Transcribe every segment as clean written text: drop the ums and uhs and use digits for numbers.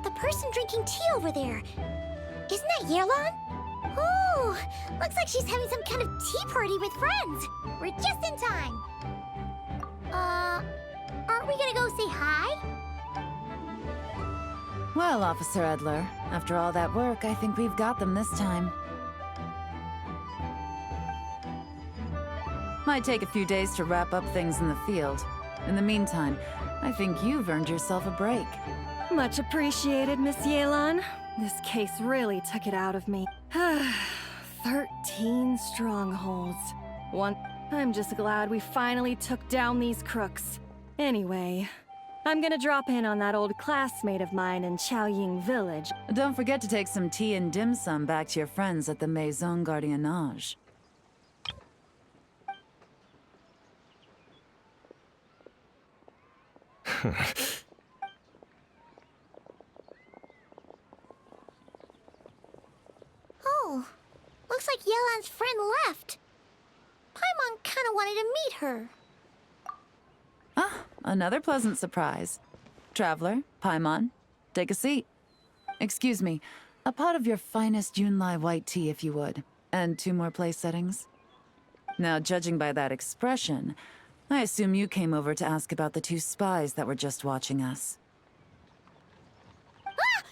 The person drinking tea over there. Isn't that Yelan? Oh, looks like she's having some kind of tea party with friends. We're just in time. Aren't we gonna go say hi? Well, Officer Edler, after all that work, I think we've got them this time. Might take a few days to wrap up things in the field. In the meantime, I think you've earned yourself a break. Much appreciated, Miss Yelan. This case really took it out of me. 13 strongholds. I'm just glad we finally took down these crooks. Anyway, I'm gonna drop in on that old classmate of mine in Chaoying Village. Don't forget to take some tea and dim sum back to your friends at the Maison Gardiennage. Oh, looks like Yelan's friend left. Paimon kinda wanted to meet her. Ah, another pleasant surprise. Traveler, Paimon, take a seat. Excuse me, a pot of your finest Yunlai white tea if you would, and 2 more place settings. Now, judging by that expression, I assume you came over to ask about the 2 spies that were just watching us. Ah!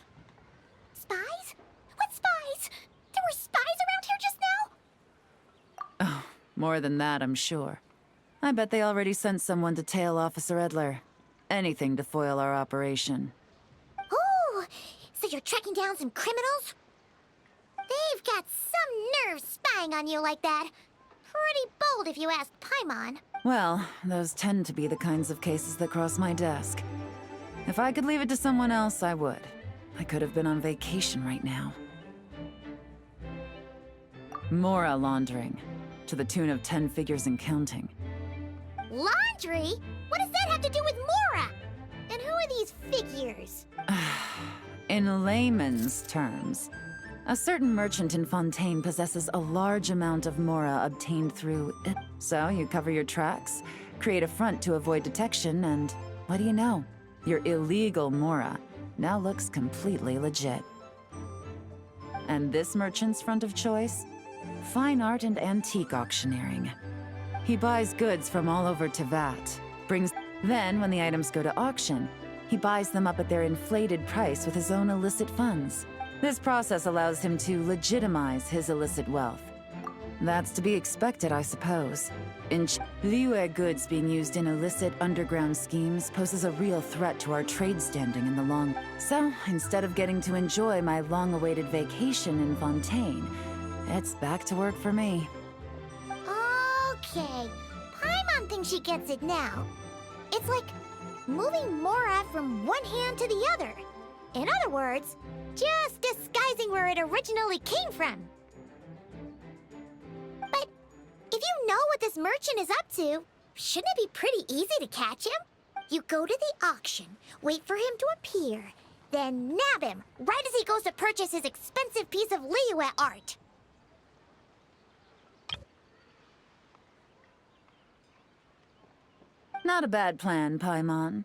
Spies? What spies? There were spies around here just now? Oh, more than that, I'm sure. I bet they already sent someone to tail Officer Edler. Anything to foil our operation. Oh, so you're tracking down some criminals? They've got some nerve spying on you like that. Pretty bold if you ask Paimon. Well, those tend to be the kinds of cases that cross my desk. If I could leave it to someone else, I would. I could have been on vacation right now. Mora laundering, to the tune of 10 figures and counting. Laundry? What does that have to do with Mora? And who are these figures? In layman's terms, a certain merchant in Fontaine possesses a large amount of Mora obtained through it. So you cover your tracks, create a front to avoid detection, and what do you know? Your illegal Mora now looks completely legit. And this merchant's front of choice? Fine art and antique auctioneering. He buys goods from all over Tevat, then when the items go to auction, he buys them up at their inflated price with his own illicit funds. This process allows him to legitimize his illicit wealth. That's to be expected, I suppose. Liyue goods being used in illicit underground schemes poses a real threat to our trade standing in the long... So, instead of getting to enjoy my long-awaited vacation in Fontaine, it's back to work for me. Okay, Paimon thinks she gets it now. It's like moving Mora from one hand to the other. In other words, just disguising where it originally came from. But if you know what this merchant is up to, shouldn't it be pretty easy to catch him? You go to the auction, wait for him to appear, then nab him right as he goes to purchase his expensive piece of Liyue art. Not a bad plan, Paimon.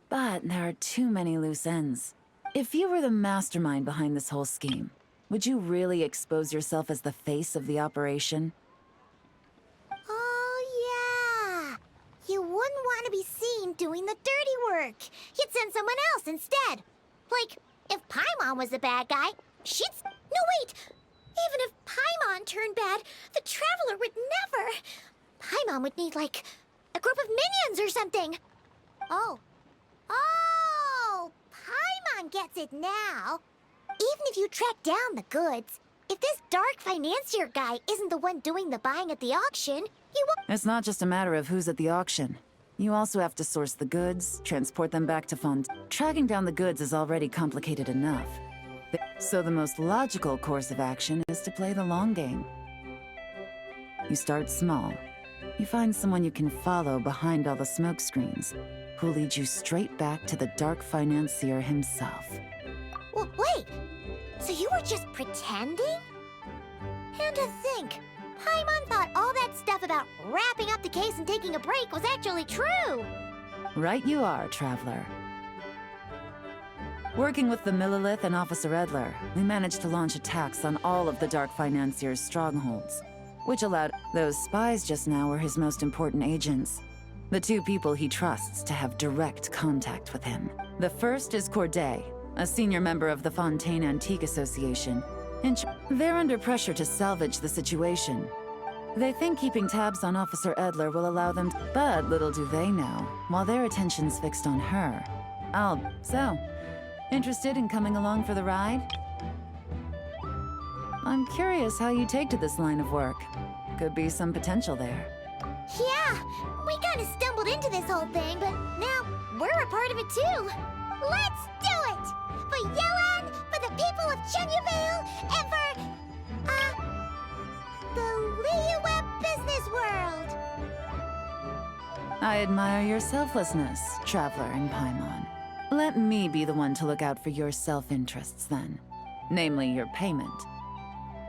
But there are too many loose ends. If you were the mastermind behind this whole scheme, would you really expose yourself as the face of the operation? Oh, yeah. You wouldn't want to be seen doing the dirty work. You'd send someone else instead. Like, if Paimon was the bad guy, she'd... No, wait! Even if Paimon turned bad, the Traveler would never... Paimon would need, like, a group of minions or something. Oh. Oh! Paimon gets it now. Even if you track down the goods, if this dark financier guy isn't the one doing the buying at the auction, you won't... It's not just a matter of who's at the auction. You also have to source the goods, transport them back to Font. Tracking down the goods is already complicated enough. So the most logical course of action is to play the long game. You start small. You find someone you can follow behind all the smoke screens, who'll lead you straight back to the dark financier himself. Well, wait! So you were just pretending? And to think, Paimon thought all that stuff about wrapping up the case and taking a break was actually true! Right you are, Traveler. Working with the Millilith and Officer Edler, we managed to launch attacks on all of the Dark Financier's strongholds, which allowed those spies just now were his most important agents. The two people he trusts to have direct contact with him. The first is Corday, a senior member of the Fontaine Antique Association. They're under pressure to salvage the situation. They think keeping tabs on Officer Edler will allow them to, but little do they know, while their attention's fixed on her. So, interested in coming along for the ride? I'm curious how you take to this line of work. Could be some potential there. Yeah, we kind of stumbled into this whole thing, but now we're a part of it too. Let's do it! For Yelan, for the people of Chenyavale, and for, the Liyueb business world! I admire your selflessness, Traveler in Paimon. Let me be the one to look out for your self-interests then. Namely, your payment.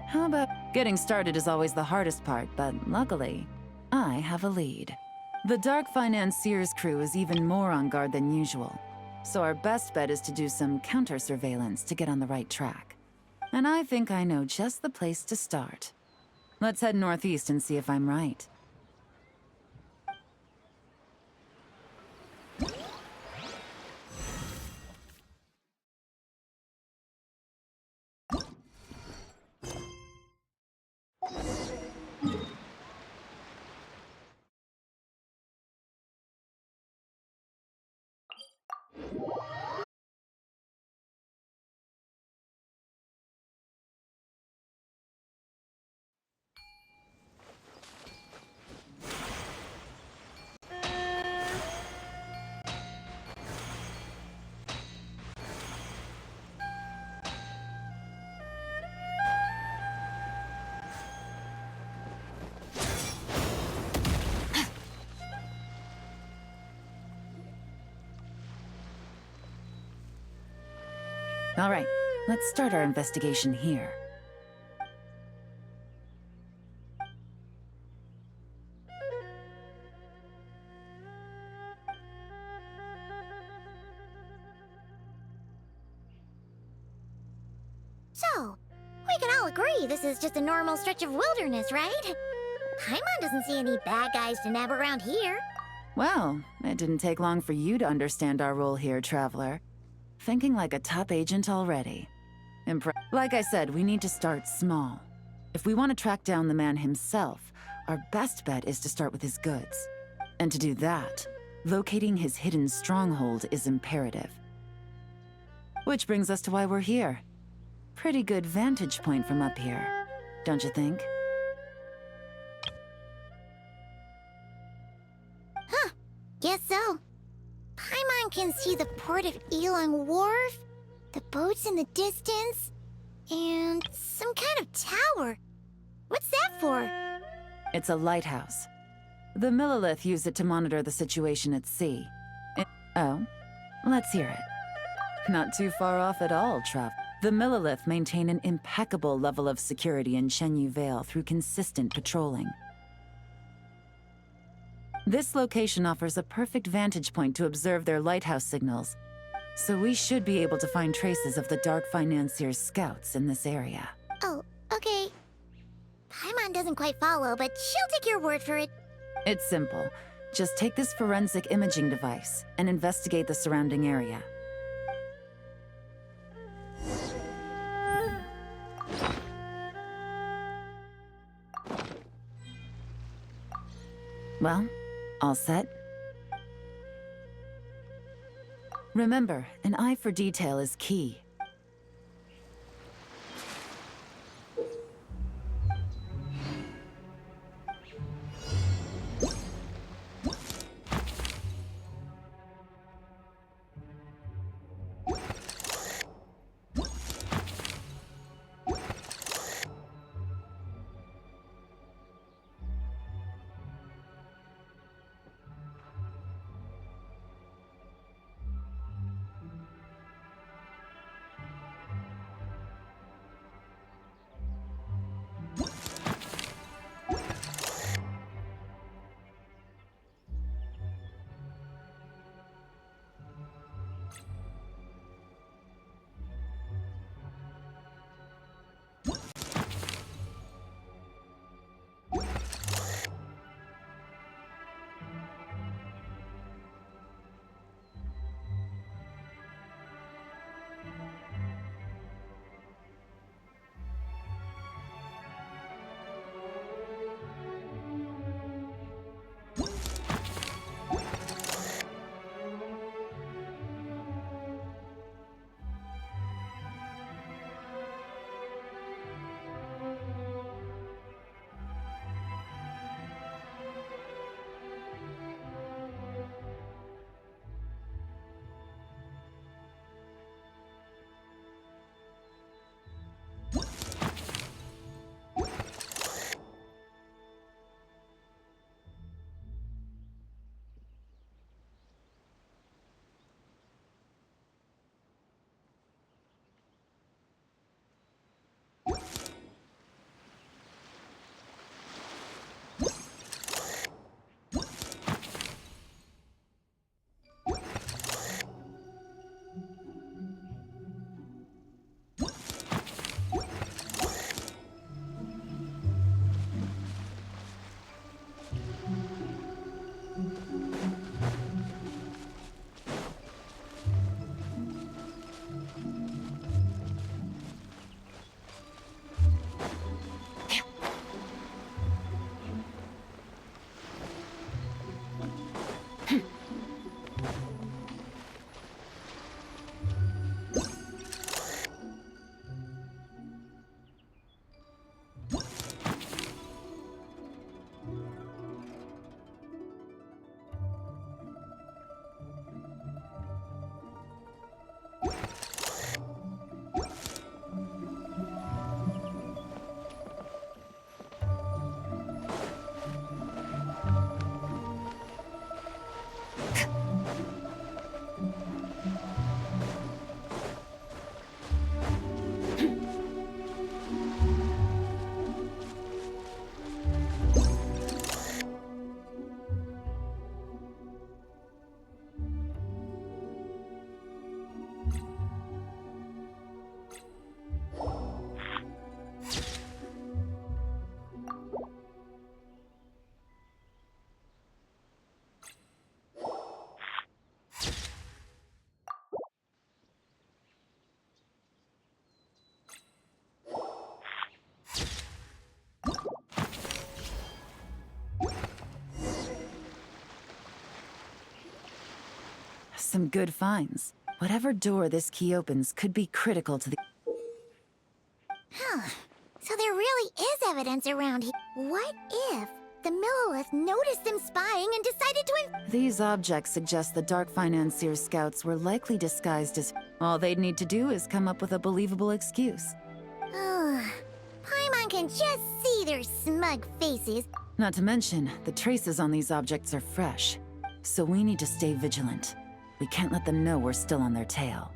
How about... Getting started is always the hardest part, but luckily, I have a lead. The Dark Financier's crew is even more on guard than usual, so our best bet is to do some counter-surveillance to get on the right track. And I think I know just the place to start. Let's head northeast and see if I'm right. All right, let's start our investigation here. So, we can all agree this is just a normal stretch of wilderness, right? Paimon doesn't see any bad guys to nab around here. Well, it didn't take long for you to understand our role here, Traveler. Thinking like a top agent already. Like I said, we need to start small. If we want to track down the man himself, our best bet is to start with his goods. And to do that, locating his hidden stronghold is imperative. Which brings us to why we're here. Pretty good vantage point from up here, don't you think? Huh, guess so. Paimon can see the port of Hilang Wharf, the boats in the distance, and some kind of tower. What's that for? It's a lighthouse. The Millilith use it to monitor the situation at sea. Oh, let's hear it. Not too far off at all, Trav. The Millilith maintain an impeccable level of security in Shenyu Vale through consistent patrolling. This location offers a perfect vantage point to observe their lighthouse signals, so we should be able to find traces of the Dark Financier's scouts in this area. Oh, okay. Paimon doesn't quite follow, but she'll take your word for it. It's simple. Just take this forensic imaging device and investigate the surrounding area. Well, all set? Remember, an eye for detail is key. some good finds. Whatever door this key opens could be critical to the... Huh. So there really is evidence around here. What if the Millilith noticed them spying and decided to These objects suggest the Dark Financier scouts were likely disguised as... All they'd need to do is come up with a believable excuse. Paimon can just see their smug faces. Not to mention, the traces on these objects are fresh. So we need to stay vigilant. We can't let them know we're still on their tail.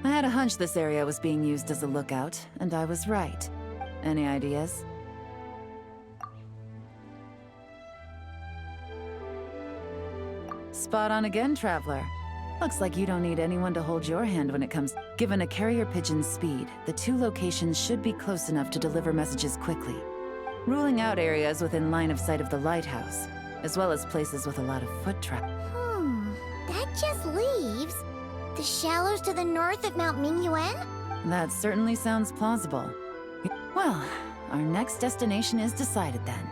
I had a hunch this area was being used as a lookout, and I was right. Any ideas? Spot on again, Traveler. Looks like you don't need anyone to hold your hand when it comes... Given a carrier pigeon's speed, the two locations should be close enough to deliver messages quickly. Ruling out areas within line of sight of the lighthouse, as well as places with a lot of foot traffic. That just leaves the shallows to the north of Mount Mingyuan? That certainly sounds plausible. Well, our next destination is decided then.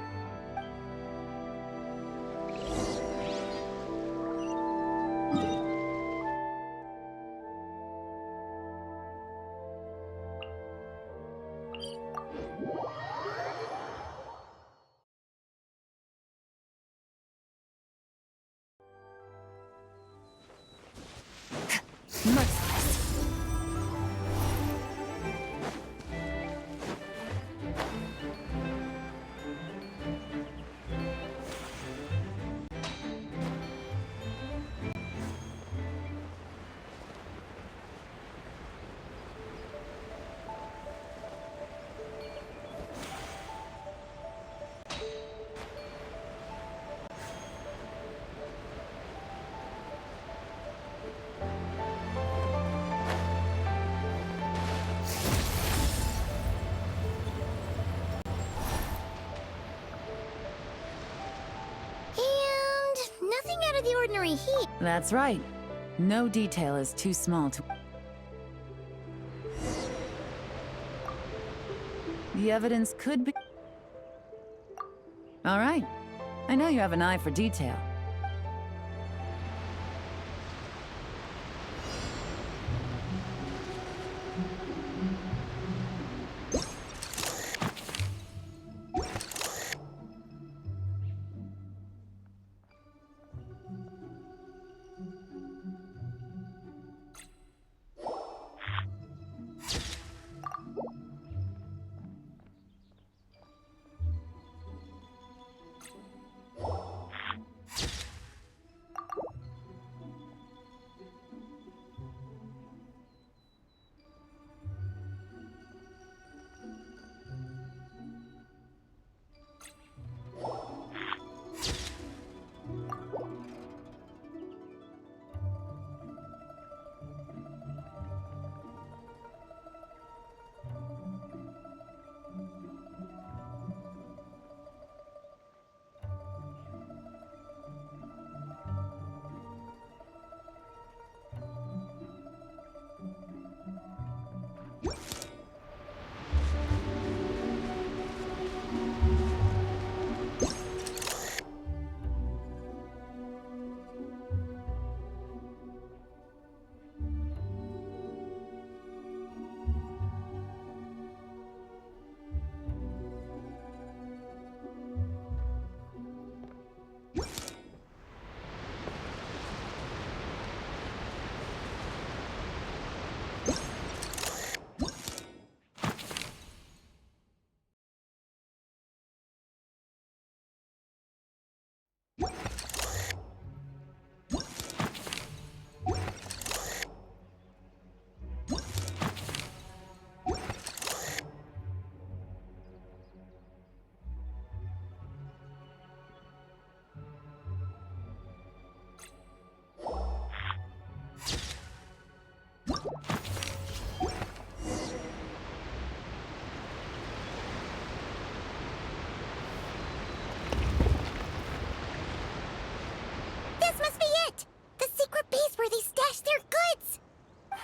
Nothing out of the ordinary heat. That's right. No detail is too small to... The evidence could be... All right. I know you have an eye for detail.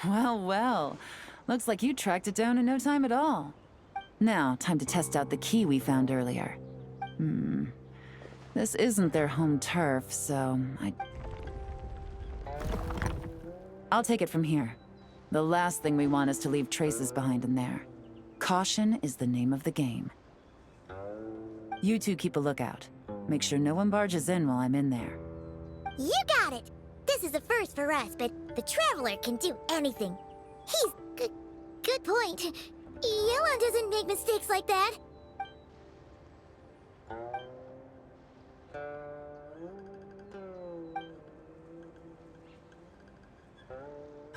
Well, well. Looks like you tracked it down in no time at all. Now, time to test out the key we found earlier. This isn't their home turf, so I'll take it from here. The last thing we want is to leave traces behind in there. Caution is the name of the game. You two keep a lookout. Make sure no one barges in while I'm in there. You got it! This is a first for us, but the Traveler can do anything. He's good point. Yelan doesn't make mistakes like that.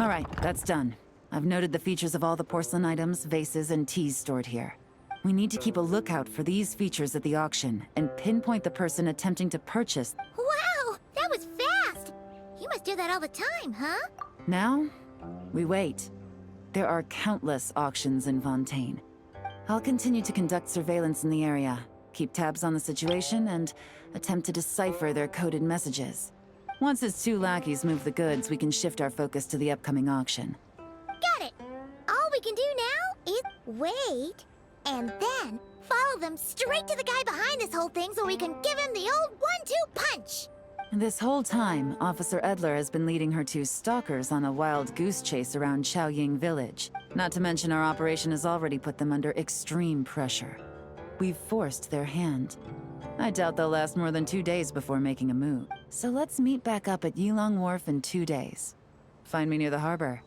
All right, that's done. I've noted the features of all the porcelain items, vases, and teas stored here. We need to keep a lookout for these features at the auction and pinpoint the person attempting to purchase. Wow, that was fast! You must do that all the time, huh? Now, we wait. There are countless auctions in Fontaine. I'll continue to conduct surveillance in the area, keep tabs on the situation, and attempt to decipher their coded messages. Once his two lackeys move the goods, we can shift our focus to the upcoming auction. Got it! All we can do now is wait, and then follow them straight to the guy behind this whole thing so we can give him the old 1-2 punch! This whole time, Officer Edler has been leading her two stalkers on a wild goose chase around Chaoying village. Not to mention our operation has already put them under extreme pressure. We've forced their hand. I doubt they'll last more than 2 days before making a move. So let's meet back up at Yelan Wharf in 2 days. Find me near the harbor.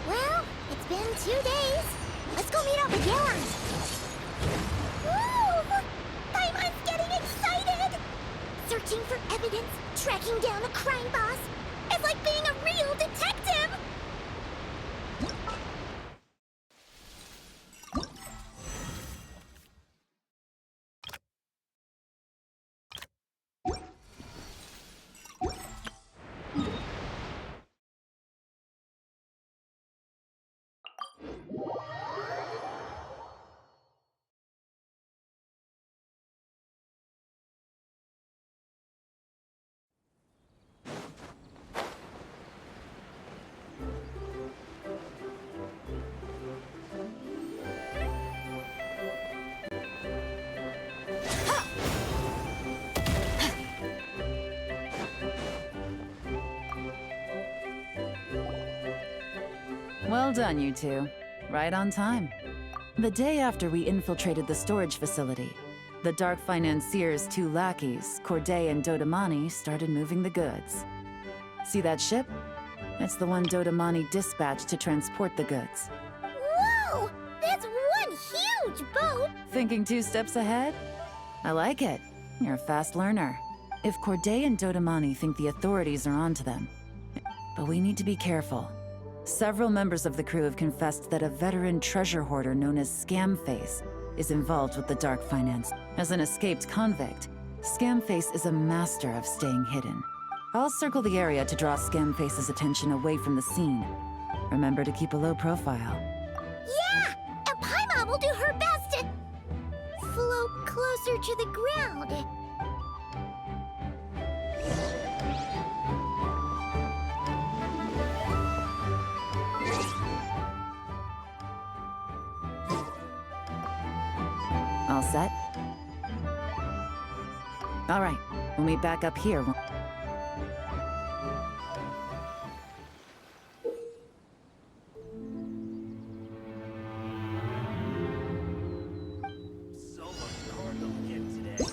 Well, it's been 2 days. Let's go meet up with Yelan. Woo! Paimon's getting excited! Searching for evidence, tracking down a crime boss. It's like being a real detective! Well done, you two. Right on time. The day after we infiltrated the storage facility, the Dark Financier's two lackeys, Corday and Dodamani, started moving the goods. See that ship? It's the one Dodamani dispatched to transport the goods. Whoa! That's one huge boat! Thinking 2 steps ahead? I like it. You're a fast learner. If Corday and Dodamani think the authorities are onto them. But we need to be careful. Several members of the crew have confessed that a veteran treasure hoarder known as Scamface is involved with the Dark Finance. As an escaped convict, Scamface is a master of staying hidden. I'll circle the area to draw Scamface's attention away from the scene. Remember to keep a low profile. Yeah! And Paimon will do her best to float closer to the ground. All set? All right, we'll meet back up here. So much cargo again today.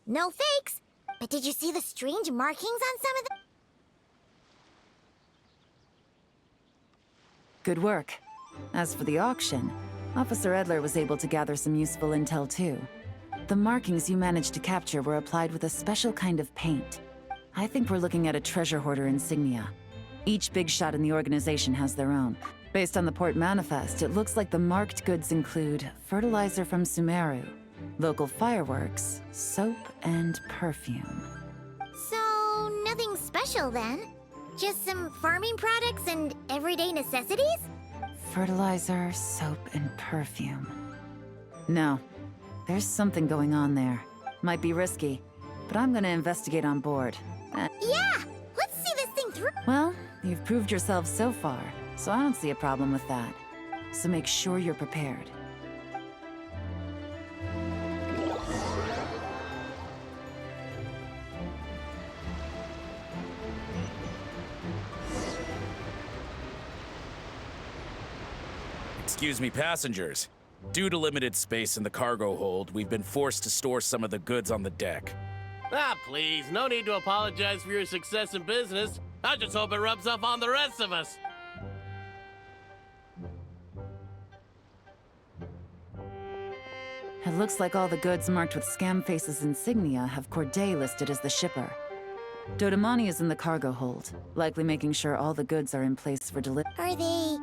No fakes. But did you see the strange markings on some of them? Good work. As for the auction, Officer Edler was able to gather some useful intel too. The markings you managed to capture were applied with a special kind of paint. I think we're looking at a treasure hoarder insignia. Each big shot in the organization has their own. Based on the port manifest, it looks like the marked goods include fertilizer from Sumeru, local fireworks, soap, and perfume. So, nothing special then? Just some farming products and everyday necessities? Fertilizer, soap, and perfume. No, there's something going on there. Might be risky, but I'm gonna investigate on board. Yeah! Let's see this thing through! Well, you've proved yourself so far, so I don't see a problem with that. So make sure you're prepared. Excuse me, passengers. Due to limited space in the cargo hold, we've been forced to store some of the goods on the deck. Ah, please, no need to apologize for your success in business. I just hope it rubs off on the rest of us. It looks like all the goods marked with Scamface's insignia have Corday listed as the shipper. Dodamani is in the cargo hold, likely making sure all the goods are in place for delivery. Are they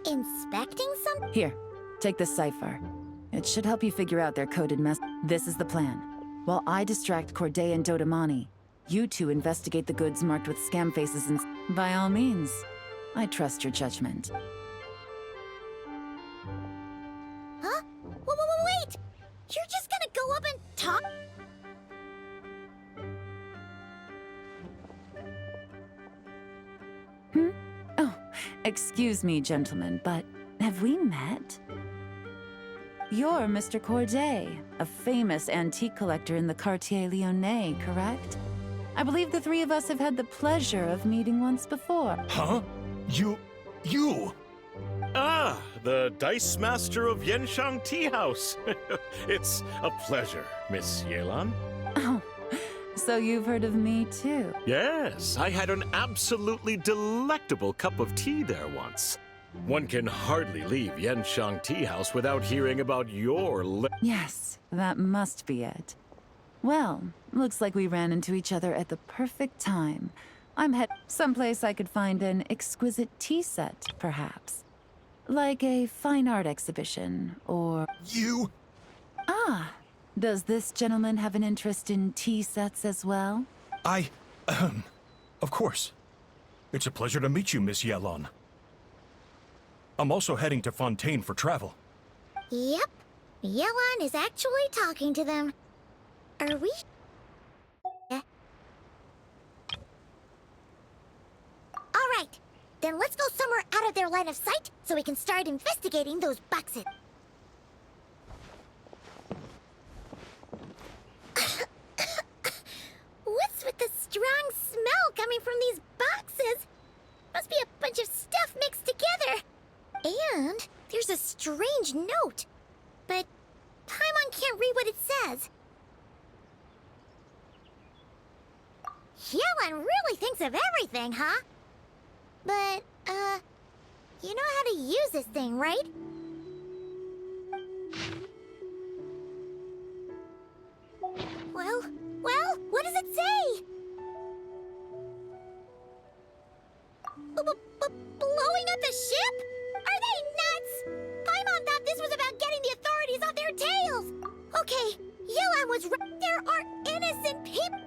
inspecting something? Here, take this cipher. It should help you figure out their coded mess. This is the plan. While I distract Corday and Dodamani, you two investigate the goods marked with Scamface's by all means. I trust your judgment. Huh? Wait! You're just gonna go up and talk? Oh, excuse me, gentlemen, but have we met? You're Mr. Corday, a famous antique collector in the Quartier Lyonnais, correct? I believe the three of us have had the pleasure of meeting once before. Huh? You... Ah, the Dice Master of Yenshang Tea House. It's a pleasure, Miss Yelan. Oh, so you've heard of me too? Yes, I had an absolutely delectable cup of tea there once. One can hardly leave Yenshang Tea House without hearing about your Yes, that must be it. Well, looks like we ran into each other at the perfect time. I'm someplace I could find an exquisite tea set, perhaps. Like a fine art exhibition, or... You... Ah, does this gentleman have an interest in tea sets as well? Of course. It's a pleasure to meet you, Miss Yelan. I'm also heading to Fontaine for travel. Yep. Yelan is actually talking to them. Are we... Alright, then let's go somewhere out of their line of sight so we can start investigating those boxes. What's with the strong smell coming from these boxes? Must be a bunch of stuff mixed together. And there's a strange note. But Paimon can't read what it says. Yelan really thinks of everything, huh? But, you know how to use this thing, right? Well, what does it say? Blowing up the ship? Are they nuts? Paimon thought this was about getting the authorities off their tails. Okay, Yelan was right. There are innocent people.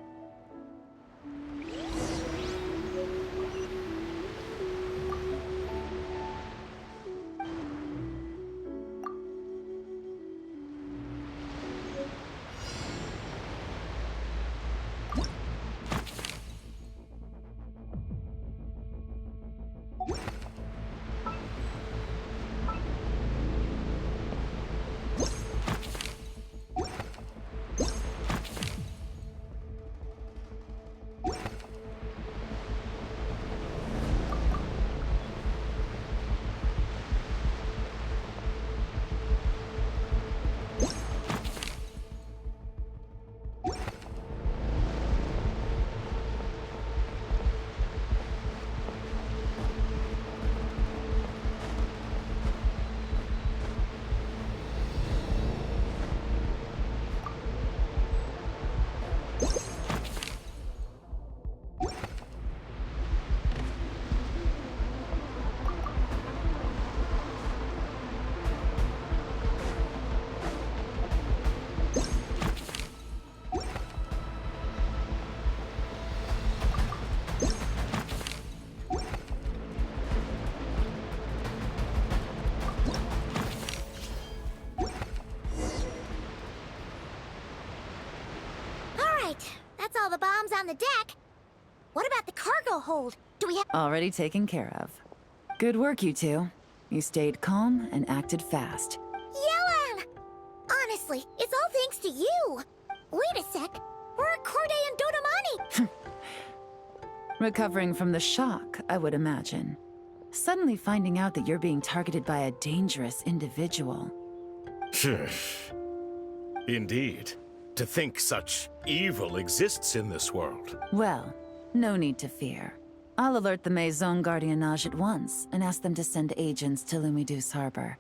on the deck. What about the cargo hold? Do we have... Already taken care of. Good work, you two. You stayed calm and acted fast. Yelan! Honestly, it's all thanks to you. Wait a sec. We're Corday and Dodamani. Recovering from the shock, I would imagine. Suddenly finding out that you're being targeted by a dangerous individual. Indeed. To think such evil exists in this world. Well, no need to fear. I'll alert the Maison Gardiennage at once and ask them to send agents to Lumidus Harbor.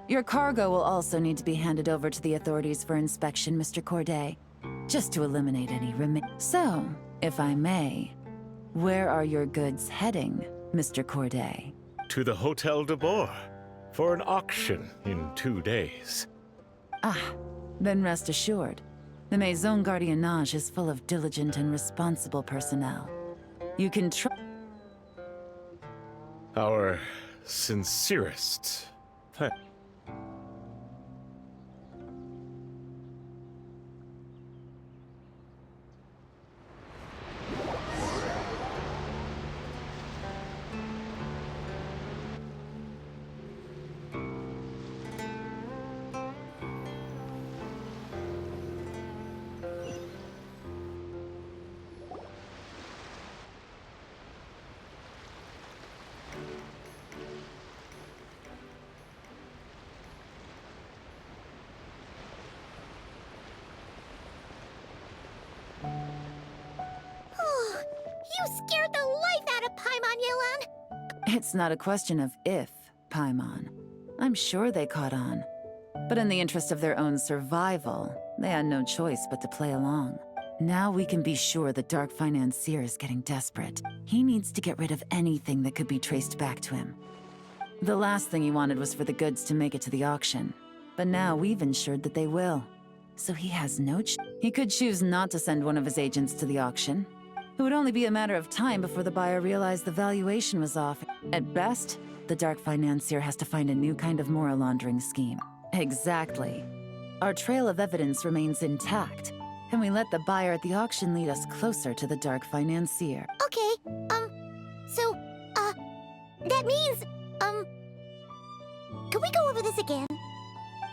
Your cargo will also need to be handed over to the authorities for inspection, Mr. Corday, just to eliminate any So, if I may, where are your goods heading, Mr. Corday? To the Hotel de Boer for an auction in 2 days. Ah, then rest assured. The Maison Gardiennage is full of diligent and responsible personnel. You can Our sincerest thanks. You scared the life out of Paimon, Yelan. It's not a question of if, Paimon. I'm sure they caught on. But in the interest of their own survival, they had no choice but to play along. Now we can be sure the Dark Financier is getting desperate. He needs to get rid of anything that could be traced back to him. The last thing he wanted was for the goods to make it to the auction. But now we've ensured that they will. So he has no He could choose not to send one of his agents to the auction. It would only be a matter of time before the buyer realized the valuation was off. At best, the Dark Financier has to find a new kind of moral laundering scheme. Exactly. Our trail of evidence remains intact, and we let the buyer at the auction lead us closer to the Dark Financier. Okay, that means, can we go over this again?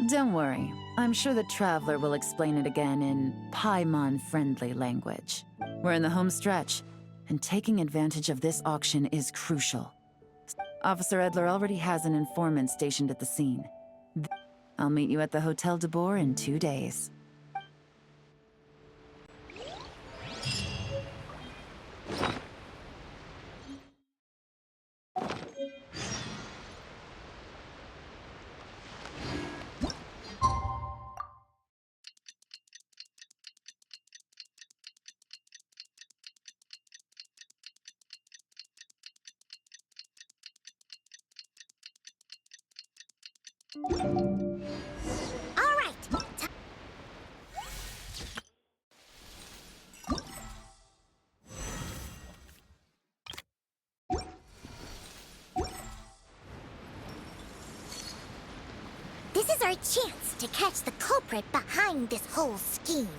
Don't worry. I'm sure the Traveler will explain it again in Paimon-friendly language. We're in the home stretch, and taking advantage of this auction is crucial. Officer Edler already has an informant stationed at the scene. I'll meet you at the Hotel de Boer in 2 days. All right. This is our chance to catch the culprit behind this whole scheme.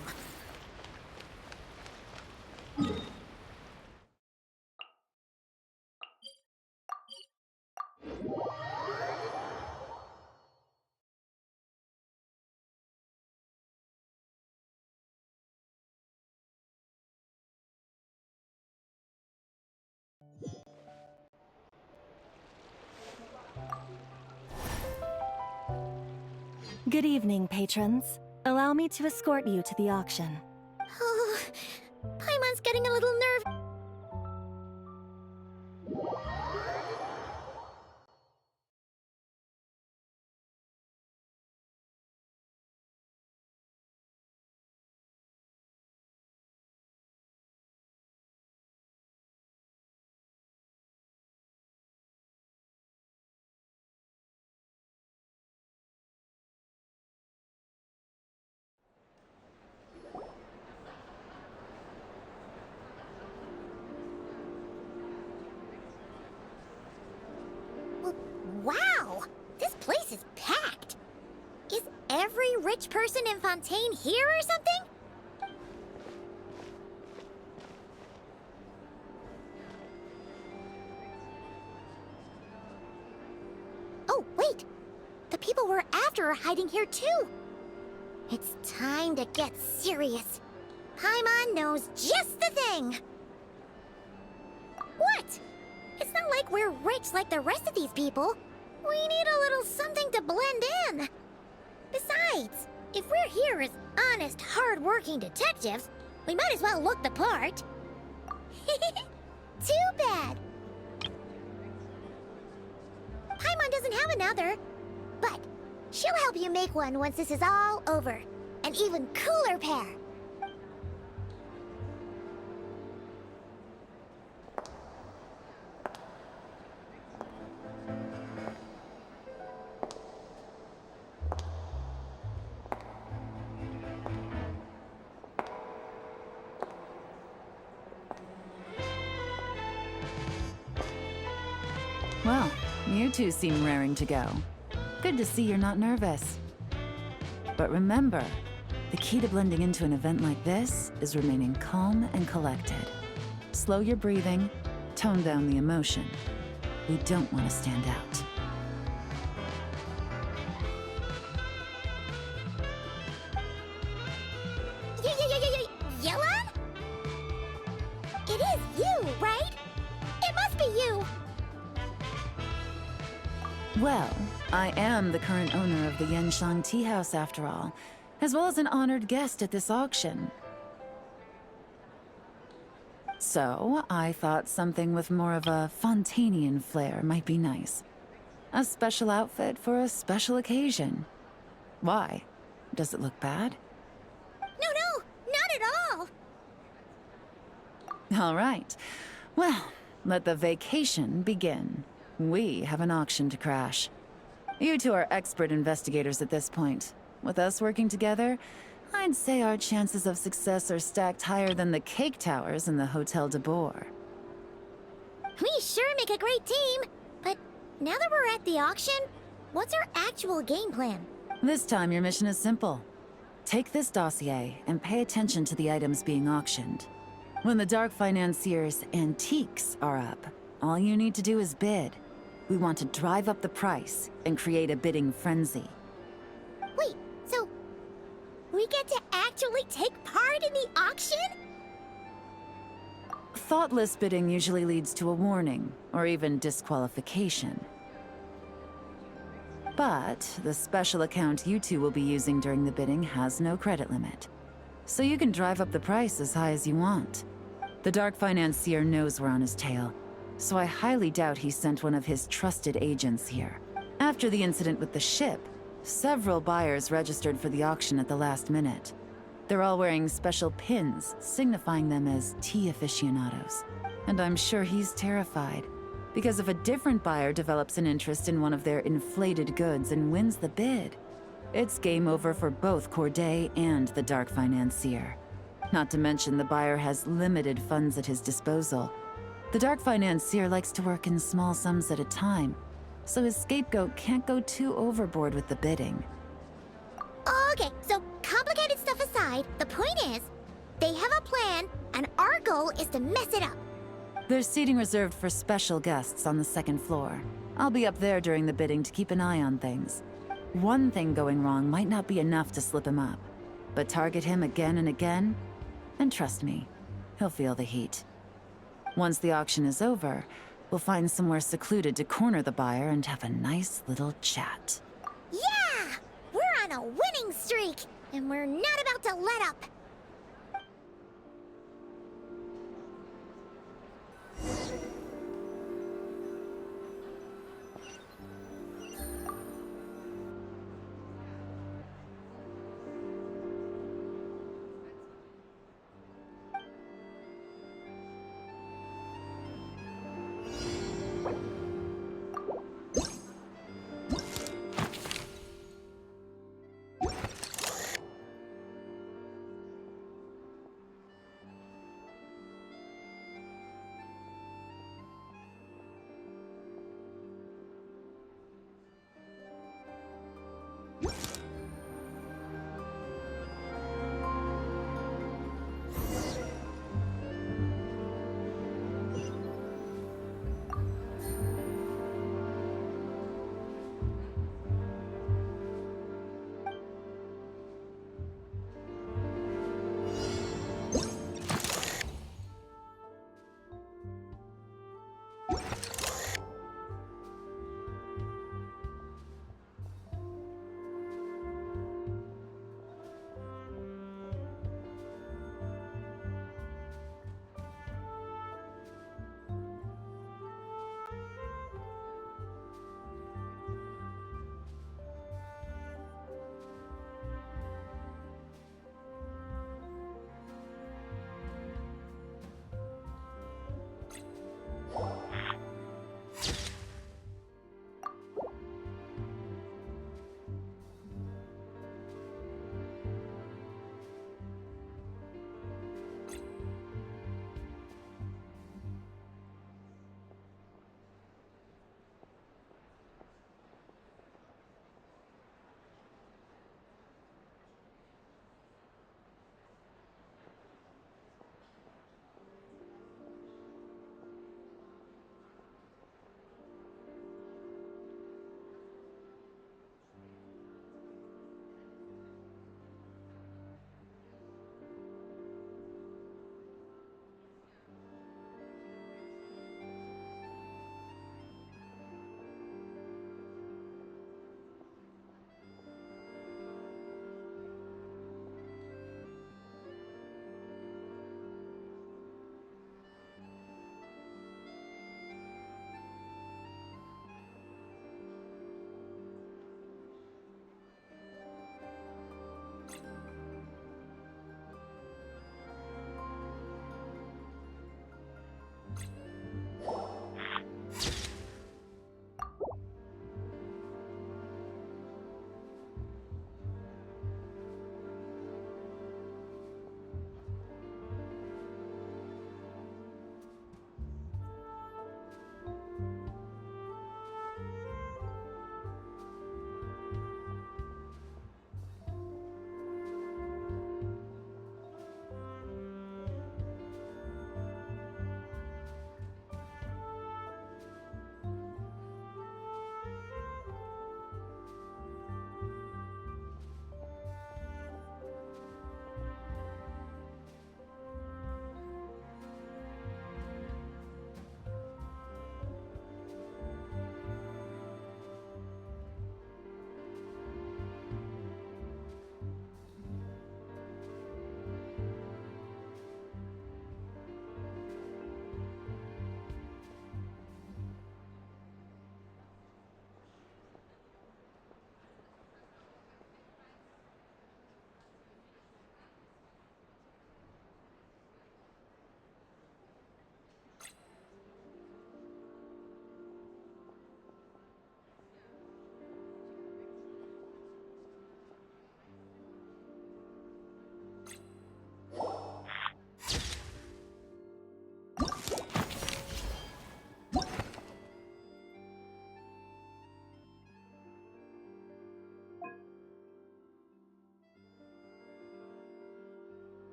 Good evening, patrons. Allow me to escort you to the auction. Oh, Paimon's getting a little nervous. Wow! This place is packed! Is every rich person in Fontaine here or something? Oh, wait! The people we're after are hiding here too! It's time to get serious. Paimon knows just the thing! What? It's not like we're rich like the rest of these people. We need a little something to blend in. Besides, if we're here as honest, hard-working detectives, we might as well look the part. Too bad. Paimon doesn't have another, but she'll help you make one once this is all over. An even cooler pair. Well, you two seem raring to go. Good to see you're not nervous. But remember, the key to blending into an event like this is remaining calm and collected. Slow your breathing, tone down the emotion. We don't want to stand out. Yelan? It is you, right? It must be you! Well, I am the current owner of the Yenshang Tea House after all, as well as an honored guest at this auction. So, I thought something with more of a Fontanian flair might be nice. A special outfit for a special occasion. Why? Does it look bad? No, not at all! All right. Well, let the vacation begin. We have an auction to crash. You two are expert investigators at this point. With us working together, I'd say our chances of success are stacked higher than the cake towers in the Hotel de Boer. We sure make a great team! But now that we're at the auction, what's our actual game plan? This time your mission is simple. Take this dossier and pay attention to the items being auctioned. When the Dark Financier's antiques are up, all you need to do is bid. We want to drive up the price and create a bidding frenzy. Wait, so we get to actually take part in the auction? Thoughtless bidding usually leads to a warning, or even disqualification. But the special account you two will be using during the bidding has no credit limit. So you can drive up the price as high as you want. The Dark Financier knows we're on his tail, so I highly doubt he sent one of his trusted agents here. After the incident with the ship, several buyers registered for the auction at the last minute. They're all wearing special pins, signifying them as tea aficionados. And I'm sure he's terrified, because if a different buyer develops an interest in one of their inflated goods and wins the bid, it's game over for both Corday and the Dark Financier. Not to mention the buyer has limited funds at his disposal. The Dark Financier likes to work in small sums at a time, so his scapegoat can't go too overboard with the bidding. Okay, so complicated stuff aside, the point is, they have a plan, and our goal is to mess it up. There's seating reserved for special guests on the second floor. I'll be up there during the bidding to keep an eye on things. One thing going wrong might not be enough to slip him up, but target him again and again, and trust me, he'll feel the heat. Once the auction is over, we'll find somewhere secluded to corner the buyer and have a nice little chat. Yeah! We're on a winning streak, and we're not about to let up.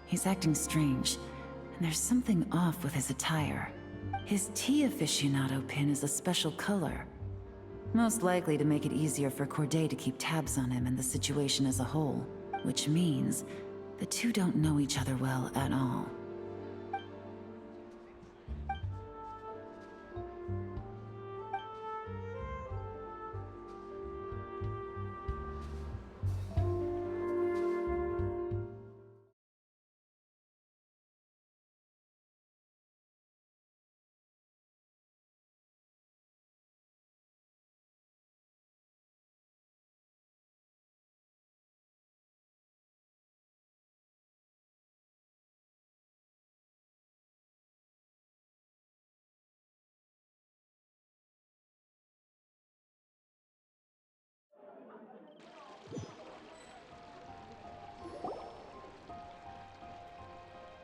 He's acting strange, and there's something off with his attire. His tea aficionado pin is a special color. Most likely to make it easier for Corday to keep tabs on him and the situation as a whole, which means the two don't know each other well at all.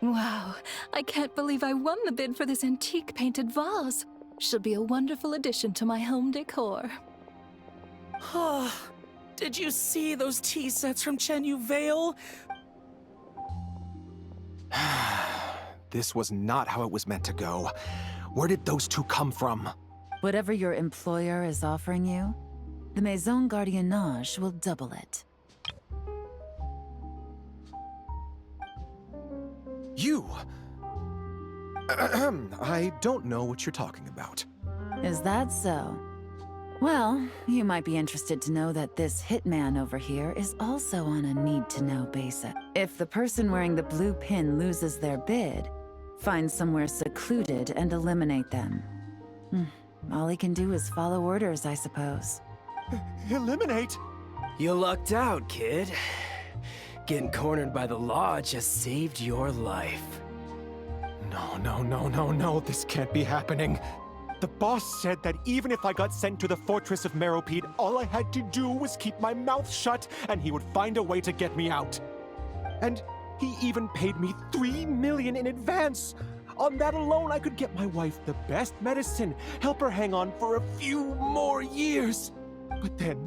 Wow, I can't believe I won the bid for this antique painted vase. Should be a wonderful addition to my home decor. Did you see those tea sets from Chenyu Vale? This was not how it was meant to go. Where did those two come from? Whatever your employer is offering you, the Maison Gardiennage will double it. You! I don't know what you're talking about. Is that so? Well, you might be interested to know that this hitman over here is also on a need-to-know basis. If the person wearing the blue pin loses their bid, find somewhere secluded and eliminate them. All he can do is follow orders, I suppose. Eliminate? You lucked out, kid. Getting cornered by the law just saved your life. No, this can't be happening. The boss said that even if I got sent to the fortress of Meropide, all I had to do was keep my mouth shut and he would find a way to get me out. And he even paid me 3 million in advance. On that alone, I could get my wife the best medicine, help her hang on for a few more years. But then,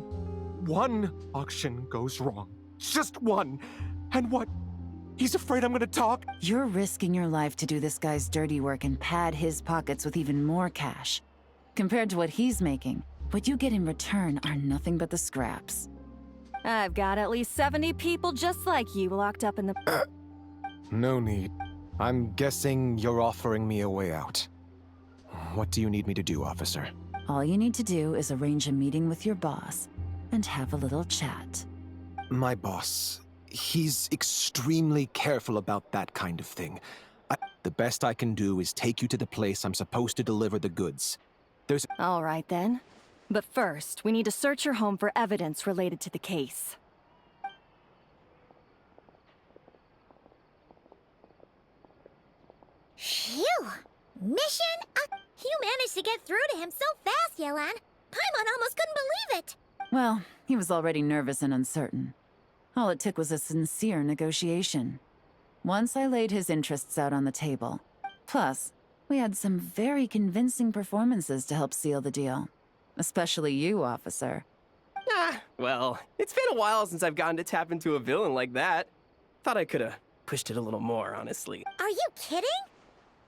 one auction goes wrong. Just one. And what? He's afraid I'm gonna talk? You're risking your life to do this guy's dirty work and pad his pockets with even more cash. Compared to what he's making, what you get in return are nothing but the scraps. I've got at least 70 people just like you locked up in the... No need. I'm guessing you're offering me a way out. What do you need me to do, officer? All you need to do is arrange a meeting with your boss and have a little chat. My boss, he's extremely careful about that kind of thing. The best I can do is take you to the place I'm supposed to deliver the goods. There's... All right, then. But first, we need to search your home for evidence related to the case. Phew! Mission? You managed to get through to him so fast, Yelan. Paimon almost couldn't believe it. Well, he was already nervous and uncertain. All it took was a sincere negotiation. Once I laid his interests out on the table. Plus, we had some very convincing performances to help seal the deal. Especially you, officer. Well, it's been a while since I've gotten to tap into a villain like that. Thought I could've pushed it a little more, honestly. Are you kidding?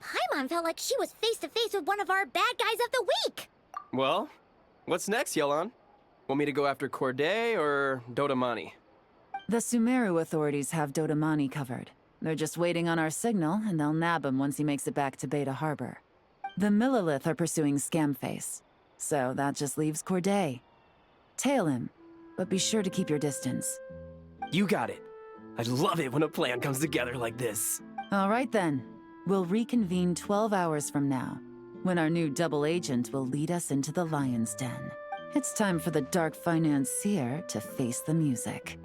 Paimon felt like she was face to face with one of our bad guys of the week. Well, what's next, Yelan? Want me to go after Corday or Dodamani? The Sumeru authorities have Dodamani covered. They're just waiting on our signal, and they'll nab him once he makes it back to Beta Harbor. The Millilith are pursuing Scamface, so that just leaves Corday. Tail him, but be sure to keep your distance. You got it. I love it when a plan comes together like this. All right then. We'll reconvene 12 hours from now, when our new double agent will lead us into the Lion's Den. It's time for the dark financier to face the music.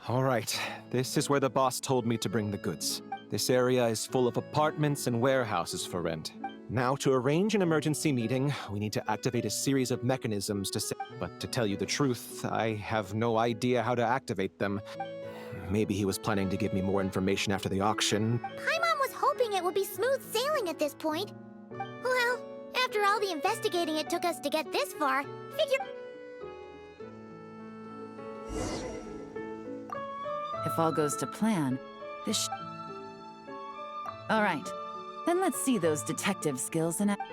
All right, this is where the boss told me to bring the goods. This area is full of apartments and warehouses for rent. Now, to arrange an emergency meeting, we need to activate a series of mechanisms to But to tell you the truth, I have no idea how to activate them. Maybe he was planning to give me more information after the auction. Paimon was hoping it would be smooth sailing at this point. Well, after all the investigating it took us to get this far, figure... If all goes to plan, this All right, then let's see those detective skills in action.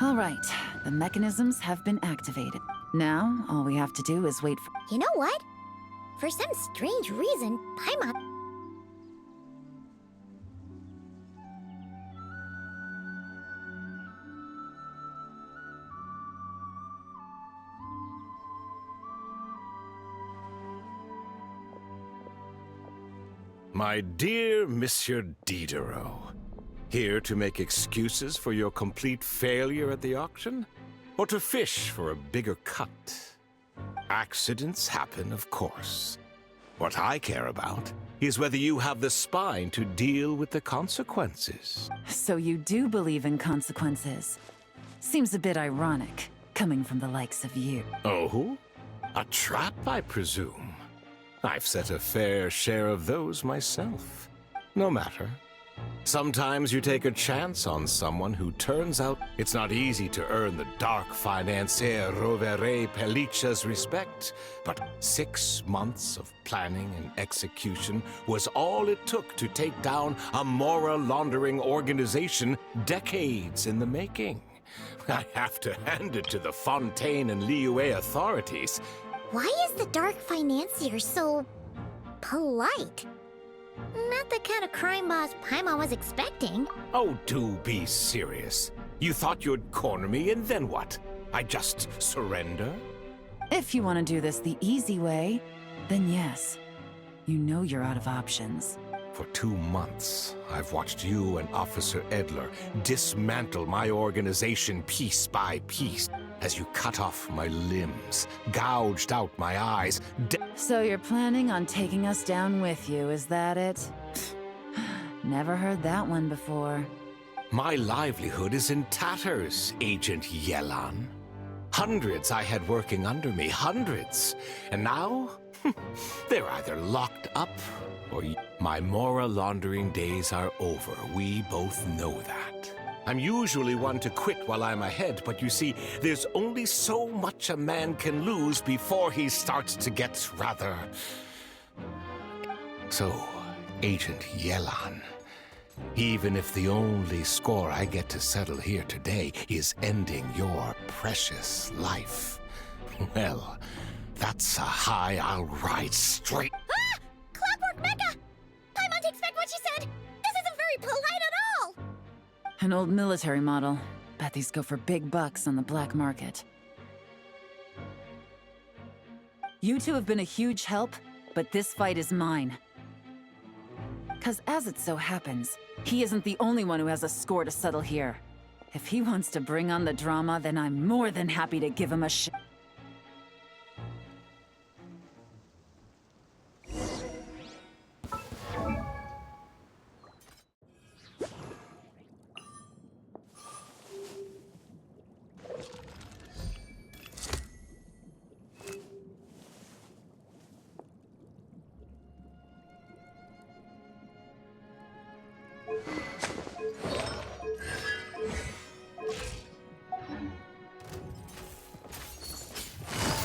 All right, the mechanisms have been activated. Now, all we have to do is wait for... You know what? For some strange reason, Paimon... My dear Monsieur Diderot, here to make excuses for your complete failure at the auction? Or to fish for a bigger cut? Accidents happen, of course. What I care about is whether you have the spine to deal with the consequences. So you do believe in consequences. Seems a bit ironic, coming from the likes of you. Oh? A trap, I presume? I've set a fair share of those myself. No matter. Sometimes you take a chance on someone who turns out it's not easy to earn the dark financier Rovere Pelliccia's respect, but 6 months of planning and execution was all it took to take down a Mora laundering organization decades in the making. I have to hand it to the Fontaine and Liyue authorities. Why is the Dark Financier so... polite? Not the kind of crime boss Paimon was expecting. Oh, do be serious. You thought you'd corner me, and then what? I just surrender? If you want to do this the easy way, then yes. You know you're out of options. For 2 months, I've watched you and Officer Edler dismantle my organization piece by piece as you cut off my limbs, gouged out my eyes. So you're planning on taking us down with you, is that it? Never heard that one before. My livelihood is in tatters, Agent Yelan. Hundreds I had working under me, hundreds. And now, they're either locked up or... My Mora laundering days are over. We both know that. I'm usually one to quit while I'm ahead, but you see, there's only so much a man can lose before he starts to get rather... So, Agent Yelan, Even if the only score I get to settle here today is ending your precious life. Well, that's a high I'll ride straight. Ah! Clockwork Mecha! Paimon takes back what she said! This isn't very polite at all! An old military model. Bet these go for big bucks on the black market. You two have been a huge help, but this fight is mine. 'Cause as it so happens, he isn't the only one who has a score to settle here. If he wants to bring on the drama, then I'm more than happy to give him a shot.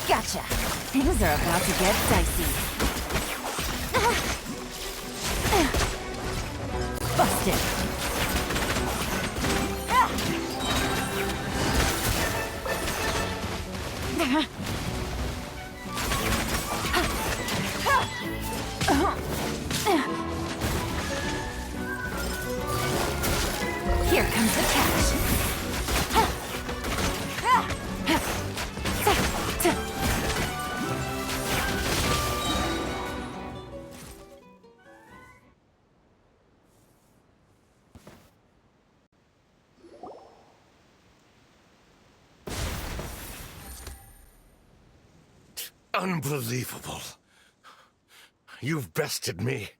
Gotcha. Things are about to get dicey. Busted. Here comes the catch. Unbelievable. You've bested me,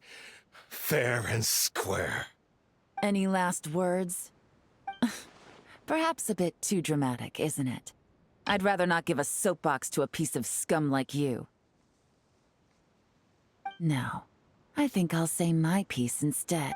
fair and square. Any last words? Perhaps a bit too dramatic, isn't it? I'd rather not give a soapbox to a piece of scum like you. No, I think I'll say my piece instead.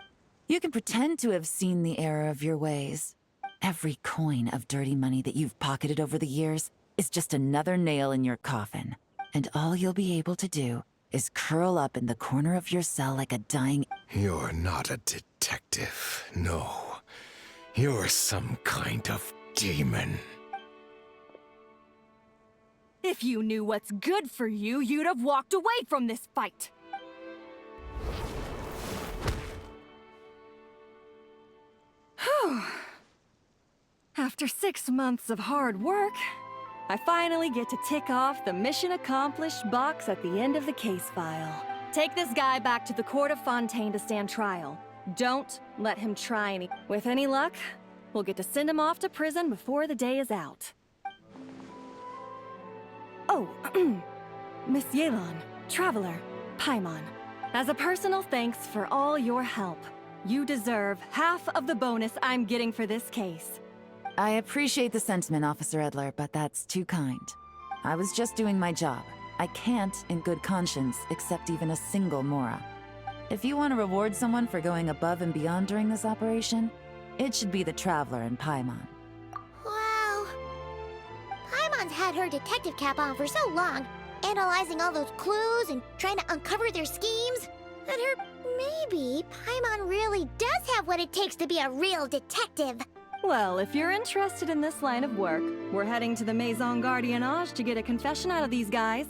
You can pretend to have seen the error of your ways. Every coin of dirty money that you've pocketed over the years is just another nail in your coffin. And all you'll be able to do is curl up in the corner of your cell like a dying... You're not a detective, no. You're some kind of demon. If you knew what's good for you, you'd have walked away from this fight. Whew. After 6 months of hard work, I finally get to tick off the mission accomplished box at the end of the case file. Take this guy back to the court of Fontaine to stand trial. Don't let him try any... With any luck, we'll get to send him off to prison before the day is out. Oh, Miss Yelan, Traveler, Paimon. As a personal thanks for all your help, you deserve half of the bonus I'm getting for this case. I appreciate the sentiment, Officer Edler, but that's too kind. I was just doing my job. I can't, in good conscience, accept even a single Mora. If you want to reward someone for going above and beyond during this operation, it should be the Traveler and Paimon. Wow. Paimon's had her detective cap on for so long, analyzing all those clues and trying to uncover their schemes, that maybe Paimon really does have what it takes to be a real detective. Well, if you're interested in this line of work, we're heading to the Maison Gardiennage to get a confession out of these guys.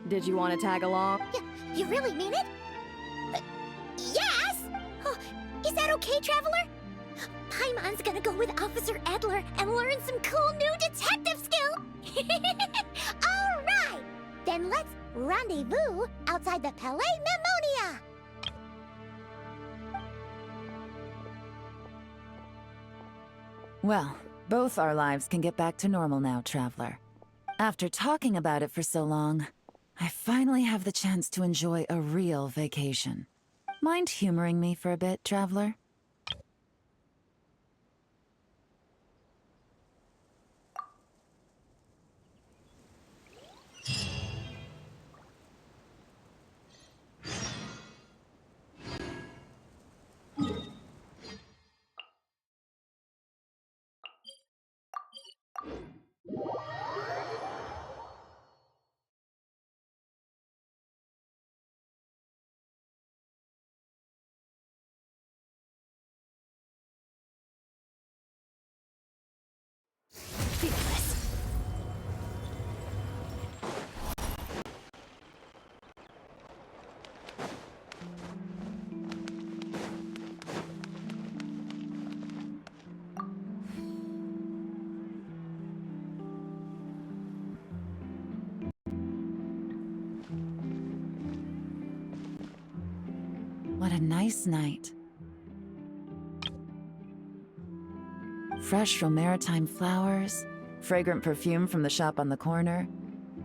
Did you want to tag along? You really mean it? Yes! Oh, is that okay, Traveler? Paimon's gonna go with Officer Edler and learn some cool new detective skill! Alright! Then let's rendezvous outside the Palais Memonia! Well, both our lives can get back to normal now, Traveler. After talking about it for so long, I finally have the chance to enjoy a real vacation. Mind humoring me for a bit, Traveler? Fearless. What a nice night. Fresh from maritime flowers, fragrant perfume from the shop on the corner,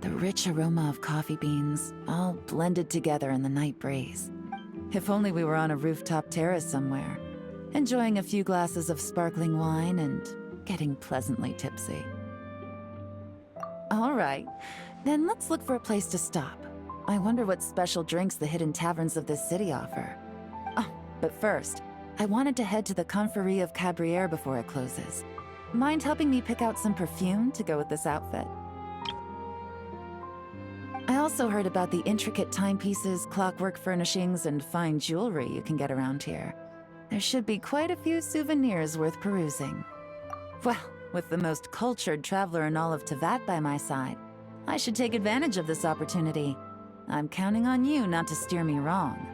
the rich aroma of coffee beans, all blended together in the night breeze. If only we were on a rooftop terrace somewhere, enjoying a few glasses of sparkling wine and getting pleasantly tipsy. All right, then let's look for a place to stop. I wonder what special drinks the hidden taverns of this city offer. Oh, but first, I wanted to head to the Confrérie of Cabrières before it closes. Mind helping me pick out some perfume to go with this outfit? I also heard about the intricate timepieces, clockwork furnishings, and fine jewelry you can get around here. There should be quite a few souvenirs worth perusing. Well, with the most cultured traveler in all of Tevat by my side, I should take advantage of this opportunity. I'm counting on you not to steer me wrong.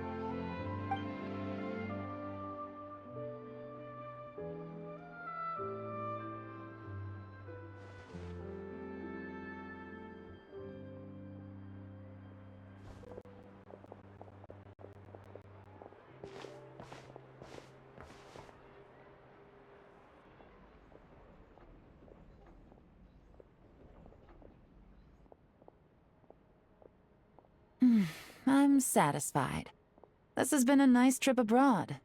I'm satisfied. This has been a nice trip abroad.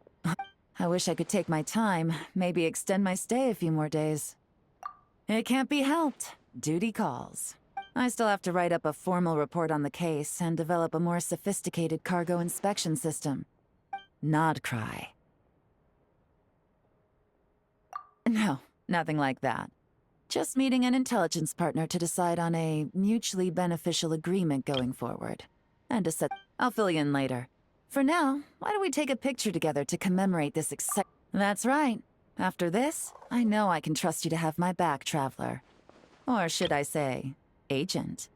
I wish I could take my time, maybe extend my stay a few more days. It can't be helped. Duty calls. I still have to write up a formal report on the case and develop a more sophisticated cargo inspection system. Nod cry. No, nothing like that. Just meeting an intelligence partner to decide on a mutually beneficial agreement going forward. And to set... I'll fill you in later. For now, why don't we take a picture together to commemorate this That's right. After this, I know I can trust you to have my back, Traveler. Or should I say, Agent.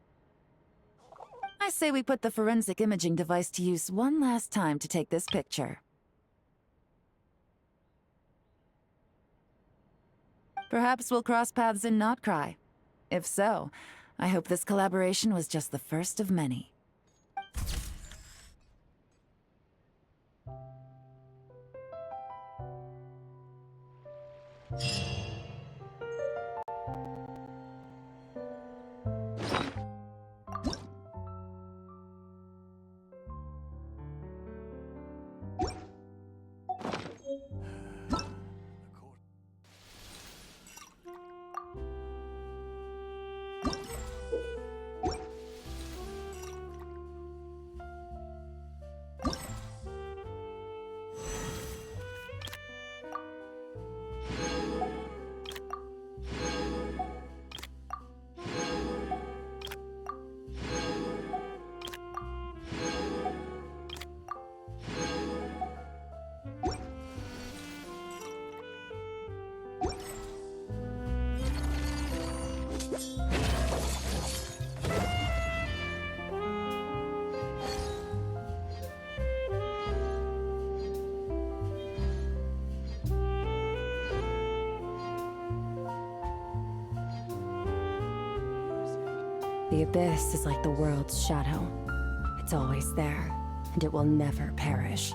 I say we put the forensic imaging device to use one last time to take this picture. Perhaps we'll cross paths in Notcry. If so, I hope this collaboration was just the first of many. The abyss is like the world's shadow. It's always there, and it will never perish.